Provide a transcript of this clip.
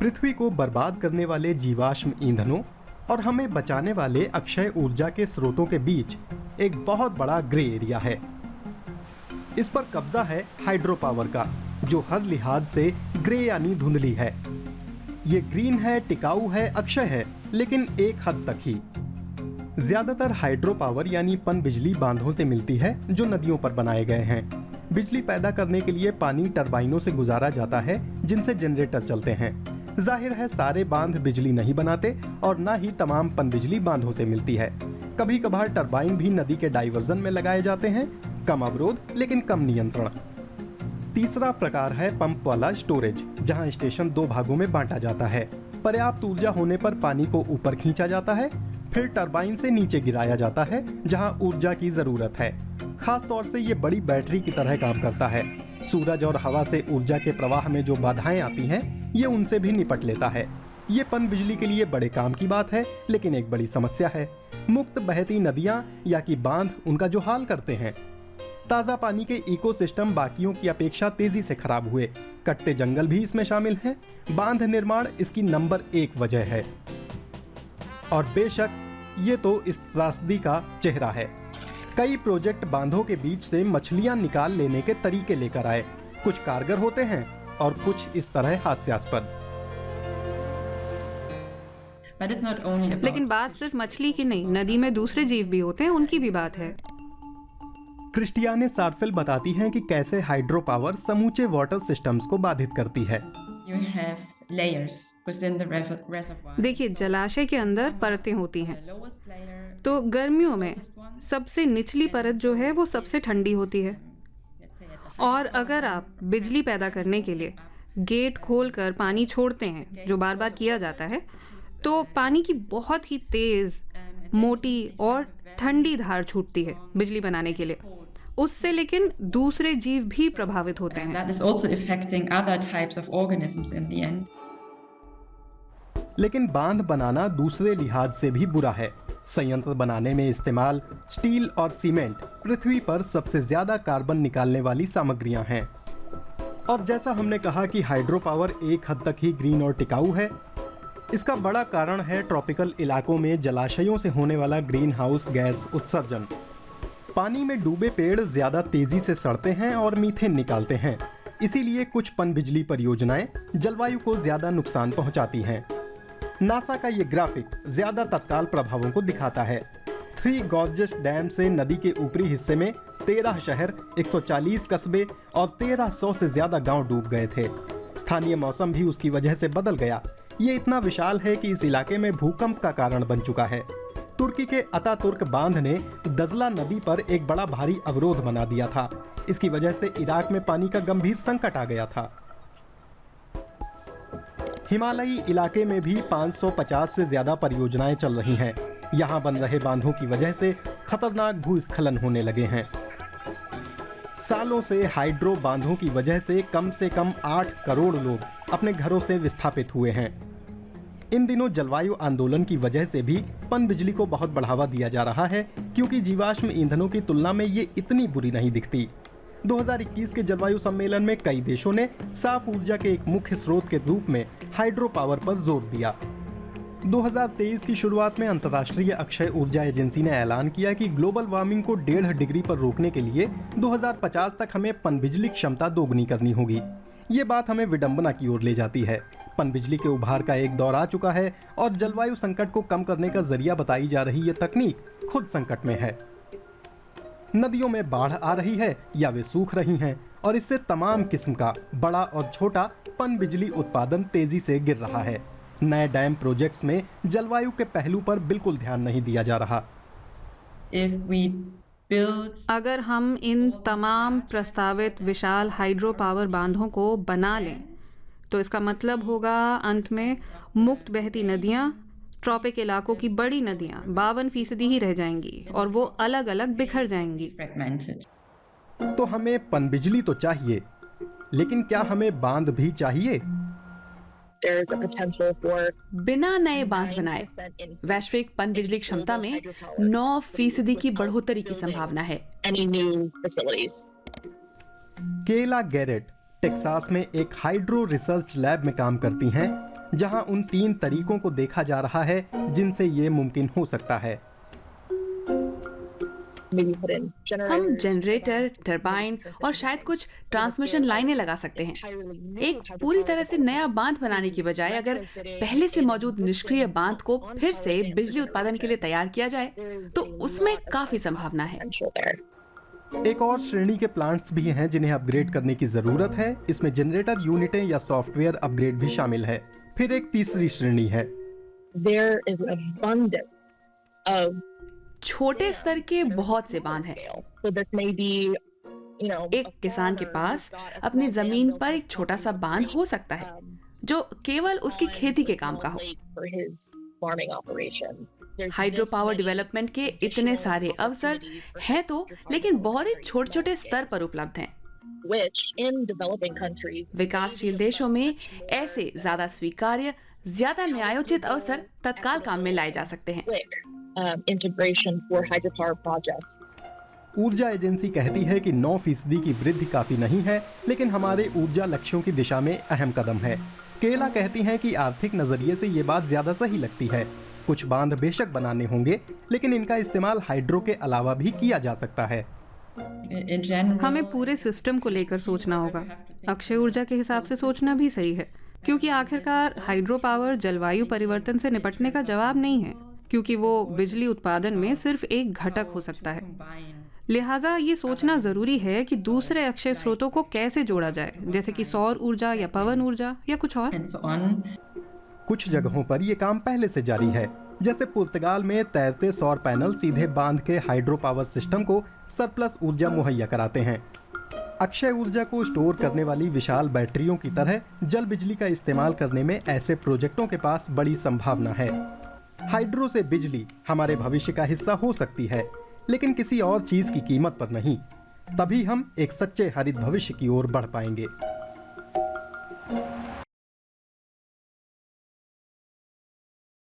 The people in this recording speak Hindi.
पृथ्वी को बर्बाद करने वाले जीवाश्म ईंधनों और हमें बचाने वाले अक्षय ऊर्जा के स्रोतों के बीच एक बहुत बड़ा ग्रे एरिया है। इस पर कब्जा है हाइड्रो पावर का, जो हर लिहाज से ग्रे यानी धुंधली है। ये ग्रीन है, टिकाऊ है, अक्षय है, लेकिन एक हद तक ही। ज्यादातर हाइड्रो पावर यानी पनबिजली बांधों से मिलती है जो नदियों पर बनाए गए हैं। बिजली पैदा करने के लिए पानी टरबाइनों से गुजारा जाता है जिनसे जनरेटर चलते हैं। जाहिर है सारे बांध बिजली नहीं बनाते और ना ही तमाम पनबिजली बांधों से मिलती है। कभी कभार टरबाइन भी नदी के डाइवर्जन में लगाए जाते हैं, कम अवरोध लेकिन कम नियंत्रण। तीसरा प्रकार है पंप वाला स्टोरेज, जहां स्टेशन दो भागों में बांटा जाता है। पर्याप्त ऊर्जा होने पर पानी को ऊपर खींचा जाता है, फिर टरबाइन से नीचे गिराया जाता है जहां ऊर्जा की जरूरत है। खास तौर से ये बड़ी बैटरी की तरह काम करता है। सूरज और हवा से ऊर्जा के प्रवाह में जो बाधाएं आती हैं, ये उनसे भी निपट लेता है। ये पनबिजली के लिए बड़े काम की बात है, लेकिन एक बड़ी समस्या है। मुक्त बहती नदियां या कि बांध उनका जो हाल करते हैं। ताजा पानी के इकोसिस्टम बाकियों की अपेक्षा तेजी से खराब हुए। कट्टे जंगल भी इसमें शामिल हैं। बांध निर्माण इसकी नंबर 1 वजह है। और बेशक ये तो इस त्रासदी का चेहरा है। कई प्रोजेक्ट बांधों के बीच से मछलियां निकाल लेने के तरीके लेकर आए। कुछ कारगर होते हैं और कुछ इस तरह हास्यास्पद। लेकिन बात सिर्फ मछली की नहीं, नदी में दूसरे जीव भी होते हैं, उनकी भी बात है। क्रिस्टियाने सारफिल बताती हैं कि कैसे हाइड्रो पावर समूचे वाटर सिस्टम्स को बाधित करती है। देखिए, जलाशय के अंदर परतें होती हैं। तो गर्मियों में सबसे निचली परत जो है वो सबसे ठंडी होती है। और अगर आप बिजली पैदा करने के लिए गेट खोलकर पानी छोड़ते हैं, जो बार बार किया जाता है, तो पानी की बहुत ही तेज, मोटी और ठंडी धार छूटती है बिजली बनाने के लिए। उससे लेकिन दूसरे जीव भी प्रभावित होते हैं। लेकिन बांध बनाना दूसरे लिहाज से भी बुरा है। संयंत्र बनाने में इस्तेमाल स्टील और सीमेंट पृथ्वी पर सबसे ज्यादा कार्बन निकालने वाली सामग्रियां हैं। और जैसा हमने कहा कि हाइड्रो पावर एक हद तक ही ग्रीन और टिकाऊ है, इसका बड़ा कारण है ट्रॉपिकल इलाकों में जलाशयों से होने वाला ग्रीन हाउस गैस उत्सर्जन। पानी में डूबे पेड़ ज्यादा तेजी से सड़ते हैं और मीथेन निकालते हैं। इसीलिए कुछ पनबिजली परियोजनाएं जलवायु को ज्यादा नुकसान पहुंचाती हैं। नासा का ये ग्राफिक ज्यादा तत्काल प्रभावों को दिखाता है। थ्री गॉर्जेस डैम से नदी के ऊपरी हिस्से में 13 शहर, 140 कस्बे और 1300 से ज्यादा गांव डूब गए थे। स्थानीय मौसम भी उसकी वजह से बदल गया। ये इतना विशाल है कि इस इलाके में भूकंप का कारण बन चुका है। तुर्की के अतातुर्क बांध ने दजला नदी पर एक बड़ा भारी अवरोध बना दिया था। इसकी वजह से इराक में पानी का गंभीर संकट आ गया था। हिमालयी इलाके में भी 550 से ज्यादा परियोजनाएं चल रही हैं। यहां बन रहे बांधों की वजह से खतरनाक भूस्खलन होने लगे हैं। सालों से हाइड्रो बांधों की वजह से कम 8 करोड़ लोग अपने घरों से विस्थापित हुए हैं। इन दिनों जलवायु आंदोलन की वजह से भी पनबिजली को बहुत बढ़ावा दिया जा रहा है, क्योंकि जीवाश्म ईंधनों की तुलना में ये इतनी बुरी नहीं दिखती। 2021 के जलवायु सम्मेलन में कई देशों ने साफ ऊर्जा के एक मुख्य स्रोत के रूप में हाइड्रो पावर पर जोर दिया। 2023 की शुरुआत में अंतर्राष्ट्रीय अक्षय ऊर्जा एजेंसी ने ऐलान किया कि ग्लोबल वार्मिंग को 1.5 डिग्री पर रोकने के लिए 2050 तक हमें पनबिजली क्षमता दोगुनी करनी होगी। ये बात हमें विडंबना की ओर ले जाती है। पनबिजली के उभार का एक दौर आ चुका है और जलवायु संकट को कम करने का जरिया बताई जा रही ये तकनीक खुद संकट में है। नदियों में बाढ़ आ रही है या वे सूख रही हैं, और इससे तमाम किस्म का बड़ा और छोटा पनबिजली उत्पादन तेजी से गिर रहा है। नए डैम प्रोजेक्ट्स में जलवायु के पहलू पर बिल्कुल ध्यान नहीं दिया जा रहा। अगर हम इन तमाम प्रस्तावित विशाल हाइड्रो पावर बांधों को बना लें, तो इसका मतलब होगा अंत में मुक्त बहती नदियां, ट्रॉपिक इलाकों की बड़ी नदियां 52% ही रह जाएंगी और वो अलग अलग बिखर जाएंगी। तो हमें पनबिजली तो चाहिए, लेकिन क्या हमें बांध भी चाहिए? बिना नए बांध बनाए वैश्विक पनबिजली क्षमता में 9% की बढ़ोतरी की संभावना है। केला गैरेट टेक्सास में एक हाइड्रो रिसर्च लैब में काम करती हैं। जहां उन 3 तरीकों को देखा जा रहा है जिनसे ये मुमकिन हो सकता है। हम जनरेटर, टरबाइन और शायद कुछ ट्रांसमिशन लाइनें लगा सकते हैं। एक पूरी तरह से नया बांध बनाने की बजाय अगर पहले से मौजूद निष्क्रिय बांध को फिर से बिजली उत्पादन के लिए तैयार किया जाए तो उसमें काफी संभावना है। एक और श्रेणी के प्लांट्स भी हैं जिन्हें अपग्रेड करने की जरूरत है। इसमें जनरेटर यूनिटें या सॉफ्टवेयर अपग्रेड भी शामिल है। फिर एक तीसरी श्रेणी है। छोटे स्तर के बहुत से बांध हैं। एक किसान के पास अपनी जमीन पर एक छोटा सा बांध हो सकता है जो केवल उसकी खेती के काम का हो। हाइड्रो पावर डेवलपमेंट के इतने सारे अवसर हैं तो, लेकिन बहुत ही छोटे छोटे स्तर पर उपलब्ध हैं। विकासशील देशों में ऐसे ज्यादा स्वीकार्य, ज्यादा न्यायोचित अवसर तत्काल काम में लाए जा सकते हैं। ऊर्जा एजेंसी कहती है कि 9% की वृद्धि काफी नहीं है, लेकिन हमारे ऊर्जा लक्ष्यों की दिशा में अहम कदम है। केला कहती हैं कि आर्थिक नजरिए से ये बात ज्यादा सही लगती है। कुछ बांध बेशक बनाने होंगे, लेकिन इनका इस्तेमाल हाइड्रो के अलावा भी किया जा सकता है। हमें पूरे सिस्टम को लेकर सोचना होगा। अक्षय ऊर्जा के हिसाब से सोचना भी सही है, क्योंकि आखिरकार हाइड्रो पावर जलवायु परिवर्तन से निपटने का जवाब नहीं है, क्योंकि वो बिजली उत्पादन में सिर्फ एक घटक हो सकता है। लिहाजा ये सोचना जरूरी है कि दूसरे अक्षय स्रोतों को कैसे जोड़ा जाए, जैसे कि सौर ऊर्जा या पवन ऊर्जा या कुछ और। कुछ जगहों पर ये काम पहले से जारी है, जैसे पुर्तगाल में तैरते सौर पैनल सीधे बांध के हाइड्रो पावर सिस्टम को सरप्लस ऊर्जा मुहैया कराते हैं। अक्षय ऊर्जा को स्टोर करने वाली विशाल बैटरियों की तरह जल बिजली का इस्तेमाल करने में ऐसे प्रोजेक्टों के पास बड़ी संभावना है। हाइड्रो से बिजली हमारे भविष्य का हिस्सा हो सकती है, लेकिन किसी और चीज की कीमत पर नहीं। तभी हम एक सच्चे हरित भविष्य की ओर बढ़ पाएंगे।